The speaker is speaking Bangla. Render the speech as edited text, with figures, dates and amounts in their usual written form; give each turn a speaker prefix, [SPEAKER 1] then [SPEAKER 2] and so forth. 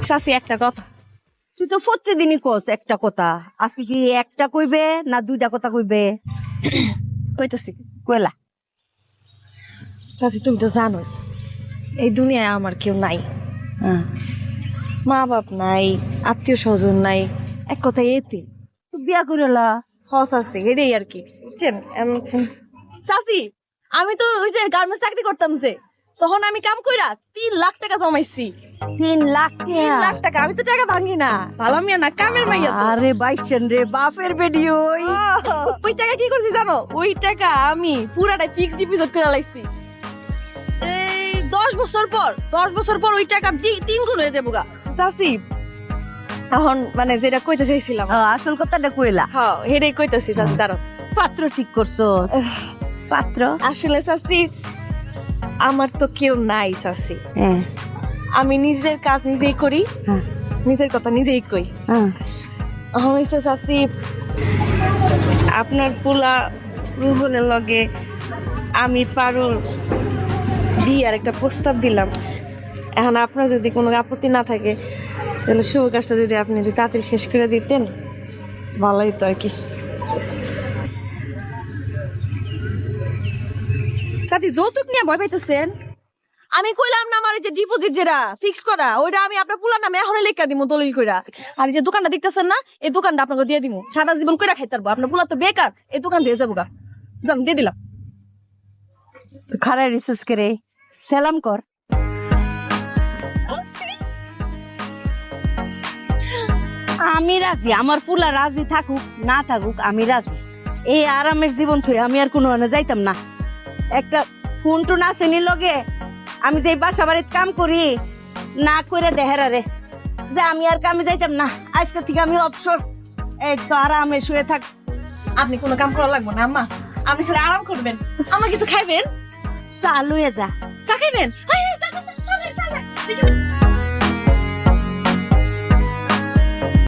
[SPEAKER 1] চাচি একটা কথা
[SPEAKER 2] তুই তো প্রতিদিনই কস একটা কথা, আজকে কি একটা কইবে না দুইটা কথা কইবে?
[SPEAKER 1] কইতাছি।
[SPEAKER 2] কইলা।
[SPEAKER 1] চাচি তুমি তো জানো এই দুনিয়ায় আমার কেউ নাই, মা বাপ নাই, আত্মীয় স্বজন নাই, এক কথায় এতিম।
[SPEAKER 2] তুই বিয়া কইলা?
[SPEAKER 1] চাচি এটাই আর কি, বুঝছেন? চাচি আমি তো ওই যে গার্মেন্টস চাকরি করতাম, যে তখন আমি কাম কইরা 3 লাখ টাকা জমাইছি।
[SPEAKER 2] 3 লাখ
[SPEAKER 1] 3 লাখ টাকা! আমি তো টাকা ভাঙি না, ভালো মিয়া না, কামের মাইয়া তো।
[SPEAKER 2] আরে বাইছেন রে, বাপের বেডি ওই।
[SPEAKER 1] ওই টাকা কি করছি জানো? ওই টাকা আমি পুরাটাই ফিক্সড ডিপোজিট করে লাইছি। এই 10 বছর পর ওই টাকা 3 গুণ হয়ে যাবো গা। চাচি এখন মানে যেটা কইতে চাইছিলাম,
[SPEAKER 2] আসল কথাটা কইলা।
[SPEAKER 1] হ্যাঁ হেডেই কইতাছি চাচি, দাঁড়াও।
[SPEAKER 2] পাত্র ঠিক করছো? পাত্র
[SPEAKER 1] আসলে চাচি আমার তো কেউ নাই চাচি,
[SPEAKER 2] হ্যাঁ
[SPEAKER 1] আমি নিজের কাজ নিজেই করি,
[SPEAKER 2] হ্যাঁ
[SPEAKER 1] নিজের কথা নিজেই কই।
[SPEAKER 2] হ্যাঁ।
[SPEAKER 1] হইছে চাচি আপনার পোলা রুবনের লগে আমি পারুল বিয়ার একটা প্রস্তাব দিলাম। এখন আপনার যদি কোনো আপত্তি না থাকে তাহলে শুভ কাজটা যদি আপনি একটু তাড়াতাড়ি শেষ করে দিতেন ভালোই তো আর কি। সাথী যৌতুক নিয়ে ভয় পাইতেছেন? আমি কইলাম না আমার এই যে ডিপোজিট যেটা ফিক্স করা ওইটা আমি আপনার পুলার নামে এখনই লেখা দিমু দলিল কইরা। আর এই যে দোকানটা দেখতেছেন না, এই দোকানটা আপনাকে দিয়ে দিমু, সারা জীবন কইরা খাইতে পারবো। আপনার পুলা তো বেকার, এই দোকান দিয়ে যাবো গা। যান দিয়ে দিলাম।
[SPEAKER 2] খারাপ রিসার্চ করে সালাম কর। আমি রাজি, আমার পুলা রাজি থাকুক না থাকুক আমি রাজি। এই আরামের জীবন থই আমি আর কোনো যাইতাম না। একটা ফোন টোন আছে নি লগে, আমি যে বাসা বাড়িতে কাম করি না করে দেহেরারে যে আমি আর কামে যাইতাম না, আজকে থেকে আমি অবসর। এই তো আরামে শুয়ে থাক।
[SPEAKER 1] আপনি কোনো কাম করা লাগবে না আম্মা, আপনি খালি আরাম করবেন। আমার কিছু খাইবেন?
[SPEAKER 2] চা লইয়া যা।
[SPEAKER 1] চা খাইবেন?